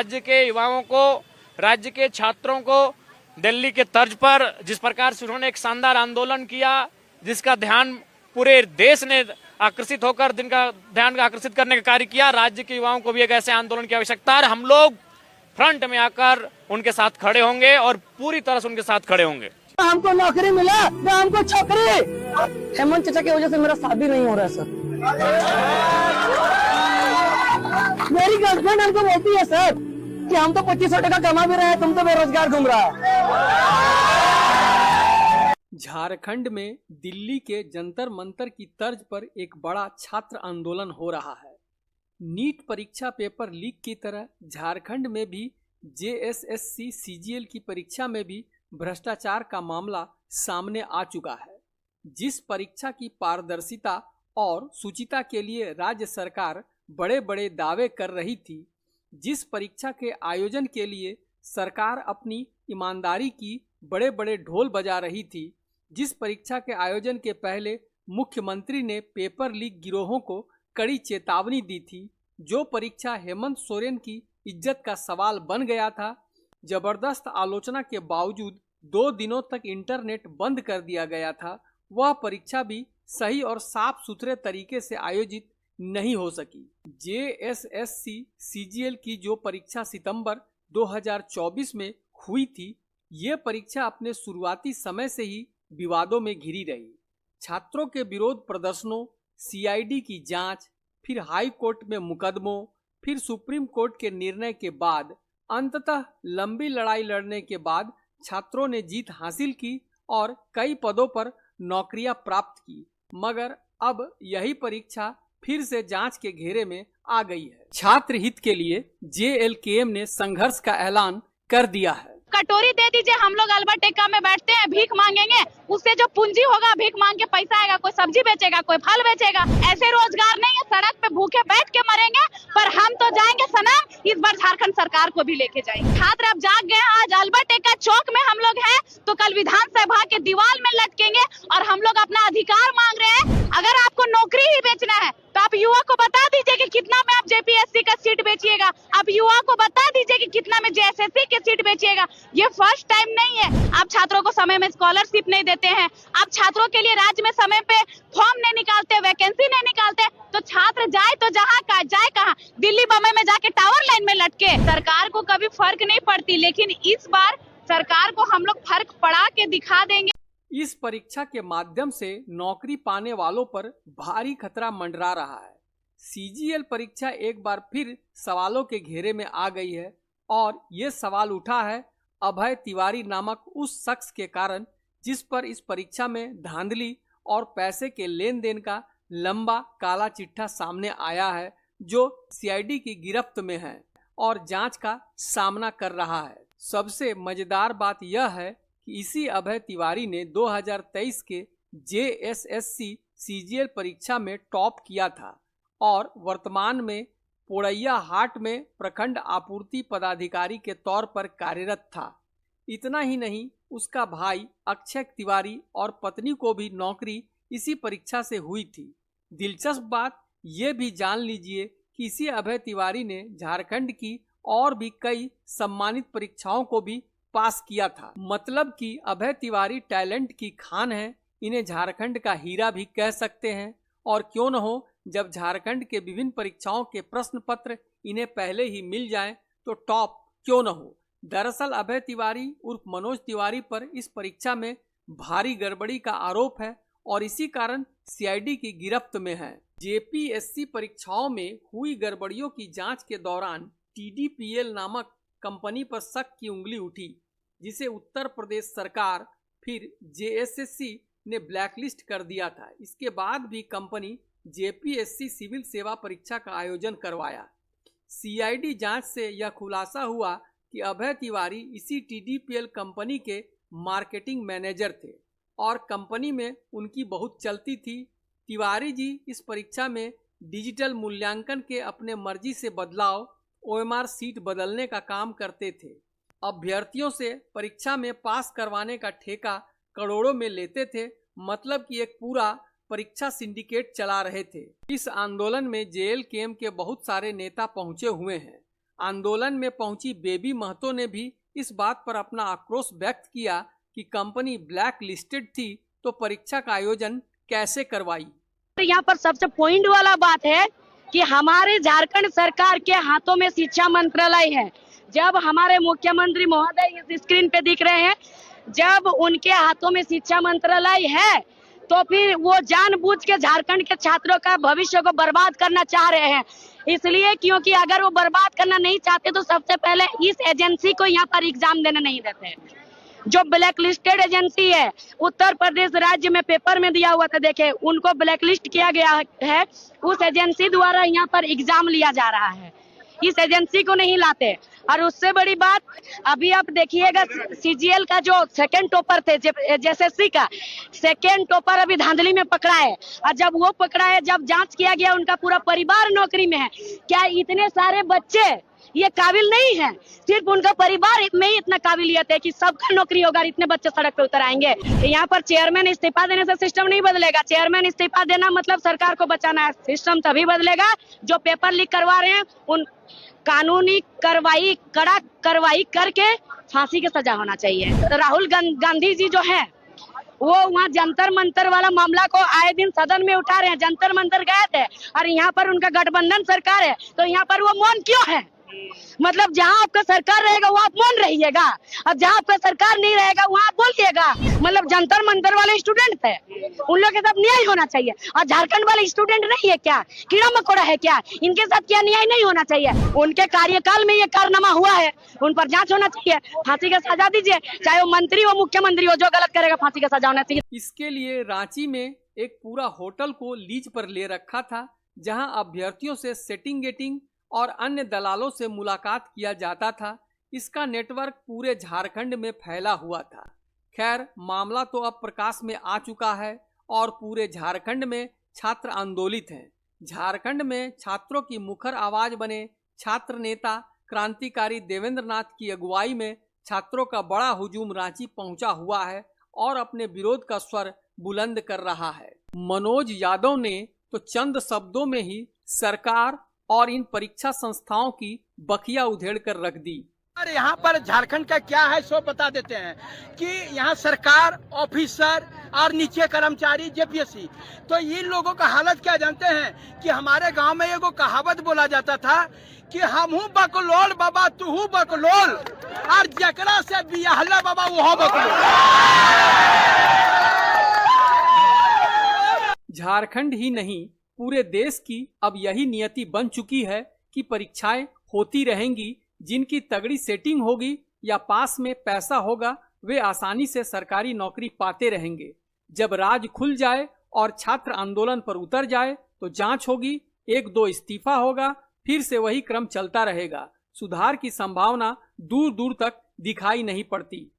राज्य के युवाओं को, राज्य के छात्रों को दिल्ली के तर्ज पर जिस प्रकार से उन्होंने एक शानदार आंदोलन किया, जिसका ध्यान पूरे देश ने आकर्षित होकर जिनका ध्यान आकर्षित करने का कार्य किया, राज्य के युवाओं को भी एक ऐसे आंदोलन की आवश्यकता है। हम लोग फ्रंट में आकर उनके साथ खड़े होंगे और पूरी तरह से उनके साथ खड़े होंगे। हमको नौकरी मिला ना हमको छोकरी। हेमंत चाचा की वजह से मेरा शादी नहीं हो रहा है सर। मेरी गर्लफ्रेंड हमको बोलती है सर कि हम तो 2500 टका कमा भी रहे हैं, तुम तो बेरोजगार घूम रहा है। झारखंड में दिल्ली के जंतर मंतर की तर्ज पर एक बड़ा छात्र आंदोलन हो रहा है। नीट परीक्षा पेपर लीक की तरह झारखंड में भी जेएसएससी सीजीएल की परीक्षा में भी भ्रष्टाचार का मामला सामने आ चुका है। जिस परीक्षा की पारदर्शिता और शुचिता के लिए राज्य सरकार बड़े बड़े दावे कर रही थी, जिस परीक्षा के आयोजन के लिए सरकार अपनी ईमानदारी की बड़े बड़े ढोल बजा रही थी, जिस परीक्षा के आयोजन के पहले मुख्यमंत्री ने पेपर लीक गिरोहों को कड़ी चेतावनी दी थी, जो परीक्षा हेमंत सोरेन की इज्जत का सवाल बन गया था, जबरदस्त आलोचना के बावजूद 2 दिनों तक इंटरनेट बंद कर दिया गया था, वह परीक्षा भी सही और साफ सुथरे तरीके से आयोजित नहीं हो सकी। जेएसएससी सीजीएल की जो परीक्षा सितंबर 2024 में हुई थी, ये परीक्षा अपने शुरुआती समय से ही विवादों में घिरी रही। छात्रों के विरोध प्रदर्शनों, सीआईडी की जांच, फिर हाई कोर्ट में मुकदमों, फिर सुप्रीम कोर्ट के निर्णय के बाद अंततः लंबी लड़ाई लड़ने के बाद छात्रों ने जीत हासिल की और कई पदों पर नौकरियां प्राप्त की। मगर अब यही परीक्षा फिर से जांच के घेरे में आ गई है। छात्र हित के लिए जेएलकेएम ने संघर्ष का ऐलान कर दिया है। कटोरी दे दीजिए, हम लोग अल्बर्टेका में बैठते हैं, भीख मांगेंगे, उससे जो पूंजी होगा भीख मांग के पैसा आएगा, कोई सब्जी बेचेगा, कोई फल बेचेगा। ऐसे रोजगार नहीं है, सड़क पे भूखे बैठ के मरेंगे, पर हम तो जाएंगे सनम, इस बार झारखंड सरकार को भी लेके जाएंगे। छात्र अब जाग गए, आज अल्बर्टेका चौक में हम लोग हैं, तो कल विधानसभा के दीवार में लटकेंगे और हम लोग अपना अधिकार मांग रहे हैं। अगर आपको नौकरी ही बेचना है तो आप युवा को बता दीजिए कि कितना में आप जेपीएससी का सीट बेचिएगा, आप युवा को बता दीजिए कि कितना में जेएसएससी की सीट बेचिएगा। ये फर्स्ट टाइम नहीं है। आप छात्रों को समय में स्कॉलरशिप नहीं देते हैं, आप छात्रों के लिए राज्य में समय पे फॉर्म नहीं निकालते, वैकेंसी नहीं निकालते, तो छात्र जाए तो जहाँ का जाए कहाँ, दिल्ली बम्बई में जाके टावर लाइन में लटके। सरकार को कभी फर्क नहीं पड़ती, लेकिन इस बार सरकार को हम लोग फर्क पड़ा के दिखा देंगे। इस परीक्षा के माध्यम से नौकरी पाने वालों पर भारी खतरा मंडरा रहा है। सीजीएल परीक्षा एक बार फिर सवालों के घेरे में आ गई है और ये सवाल उठा है अभय तिवारी नामक उस शख्स के कारण, जिस पर इस परीक्षा में धांधली और पैसे के लेन देन का लंबा काला चिट्ठा सामने आया है, जो सीआईडी की गिरफ्त में है और जांच का सामना कर रहा है। सबसे मजेदार बात यह है कि इसी अभय तिवारी ने 2023 के जेएसएससी सीजीएल परीक्षा में टॉप किया था और वर्तमान में पोड़ैया हाट में प्रखंड आपूर्ति पदाधिकारी के तौर पर कार्यरत था। इतना ही नहीं, उसका भाई अक्षय तिवारी और पत्नी को भी नौकरी इसी परीक्षा से हुई थी। दिलचस्प बात ये भी जान लीजिए कि इसी अभय तिवारी ने झारखंड की और भी कई सम्मानित परीक्षाओं को भी पास किया था। मतलब कि अभय तिवारी टैलेंट की खान है, इन्हें झारखंड का हीरा भी कह सकते हैं। और क्यों न हो, जब झारखंड के विभिन्न परीक्षाओं के प्रश्न पत्र इन्हें पहले ही मिल जाएं तो टॉप क्यों न हो। दरअसल अभय तिवारी उर्फ मनोज तिवारी पर इस परीक्षा में भारी गड़बड़ी का आरोप है और इसी कारण सीआईडी की गिरफ्त में है। जेपीएससी परीक्षाओं में हुई गड़बड़ियों की जांच के दौरान टीडीपीएल नामक कंपनी पर शक की उंगली उठी, जिसे उत्तर प्रदेश सरकार फिर जेएसएससी ने ब्लैकलिस्ट कर दिया था। इसके बाद भी कंपनी जेपीएससी सिविल सेवा परीक्षा का आयोजन करवाया। सीआईडी जांच से यह खुलासा हुआ कि अभय तिवारी इसी टीडीपीएल कंपनी के मार्केटिंग मैनेजर थे और कंपनी में उनकी बहुत चलती थी। तिवारी जी इस परीक्षा में डिजिटल मूल्यांकन के अपने मर्जी से बदलाव, ओएमआर सीट बदलने का काम करते थे। अभ्यर्थियों से परीक्षा में पास करवाने का ठेका करोड़ों में लेते थे, मतलब कि एक पूरा परीक्षा सिंडिकेट चला रहे थे। इस आंदोलन में जेएलकेएम के बहुत सारे नेता पहुंचे हुए हैं। आंदोलन में पहुंची बेबी महतो ने भी इस बात पर अपना आक्रोश व्यक्त किया कि कंपनी ब्लैक लिस्टेड थी तो परीक्षा का आयोजन कैसे करवाई। यहाँ पर सबसे पॉइंट वाला बात है कि हमारे झारखंड सरकार के हाथों में शिक्षा मंत्रालय है। जब हमारे मुख्यमंत्री महोदय इस स्क्रीन पे दिख रहे हैं, जब उनके हाथों में शिक्षा मंत्रालय है तो फिर वो जानबूझ के झारखंड के छात्रों का भविष्य को बर्बाद करना चाह रहे हैं। इसलिए क्योंकि अगर वो बर्बाद करना नहीं चाहते तो सबसे पहले इस एजेंसी को यहाँ पर एग्जाम देने नहीं देते। जो ब्लैक लिस्टेड एजेंसी है, उत्तर प्रदेश राज्य में पेपर में दिया हुआ था, देखे उनको ब्लैक लिस्ट किया गया है। उस एजेंसी द्वारा यहाँ पर एग्जाम लिया जा रहा है, इस एजेंसी को नहीं लाते। और उससे बड़ी बात, अभी आप देखिएगा सीजीएल का जो सेकंड टॉपर थे, जेएसएससी का सेकंड टॉपर अभी धांधली में पकड़ा है। और जब वो पकड़ा है, जब जांच किया गया, उनका पूरा परिवार नौकरी में है। क्या इतने सारे बच्चे ये काबिल नहीं है? सिर्फ उनका परिवार में ही इतना काबिलियत है कि सबका नौकरी होगा, इतने बच्चे सड़क पे उतर आएंगे। यहाँ पर चेयरमैन इस्तीफा देने से सिस्टम नहीं बदलेगा। चेयरमैन इस्तीफा देना मतलब सरकार को बचाना है। सिस्टम तभी बदलेगा जो पेपर लीक करवा रहे हैं उन कानूनी कार्रवाई, कड़ा कार्रवाई करके फांसी की सजा होना चाहिए। तो राहुल गांधी जी जो है वो वहाँ जंतर मंतर वाला मामला को आए दिन सदन में उठा रहे हैं। जंतर मंतर गए थे और यहाँ पर उनका गठबंधन सरकार है, तो यहाँ पर वो मौन क्यों है? मतलब जहाँ आपका सरकार रहेगा वहाँ आप मौन रहिएगा, और जहाँ आपका सरकार नहीं रहेगा वहाँ आप बोलिएगा। मतलब जंतर मंतर वाले स्टूडेंट थे, उन लोग के साथ न्याय होना चाहिए। और झारखंड वाले स्टूडेंट नहीं है क्या? कीड़ा मकोड़ा है क्या? इनके साथ क्या न्याय नहीं होना चाहिए? उनके कार्यकाल में ये कारनामा हुआ है, उन पर जांच होना चाहिए, फांसी का सजा दीजिए। चाहे वो मंत्री हो, मुख्यमंत्री हो, जो गलत करेगा फांसी का सजा होना चाहिए। इसके लिए रांची में एक पूरा होटल को लीज पर ले रखा था, जहां अभ्यर्थियों से सेटिंग गेटिंग और अन्य दलालों से मुलाकात किया जाता था। इसका नेटवर्क पूरे झारखंड में फैला हुआ था। खैर, मामला तो अब प्रकाश में आ चुका है और पूरे झारखंड में छात्र आंदोलित हैं। झारखंड में छात्रों की मुखर आवाज बने छात्र नेता क्रांतिकारी देवेंद्र नाथ की अगुवाई में छात्रों का बड़ा हुजूम रांची पहुंचा हुआ है और अपने विरोध का स्वर बुलंद कर रहा है। मनोज यादव ने तो चंद शब्दों में ही सरकार और इन परीक्षा संस्थाओं की बखिया उधेड़ कर रख दी। और यहाँ पर झारखंड का क्या है सो बता देते हैं कि यहाँ सरकार, ऑफिसर और नीचे कर्मचारी, जेपीएससी, तो इन लोगों का हालत क्या जानते हैं कि हमारे गांव में एगो कहावत बोला जाता था कि हम हूँ बकलोल बाबा, तू हूँ बकलोल, और जकरा से बियाहला बाबा वो बकलोल। झारखंड ही नहीं, पूरे देश की अब यही नियति बन चुकी है कि परीक्षाएं होती रहेंगी। जिनकी तगड़ी सेटिंग होगी या पास में पैसा होगा, वे आसानी से सरकारी नौकरी पाते रहेंगे। जब राज खुल जाए और छात्र आंदोलन पर उतर जाए तो जांच होगी, 1-2 इस्तीफा होगा, फिर से वही क्रम चलता रहेगा। सुधार की संभावना दूर दूर तक दिखाई नहीं पड़ती।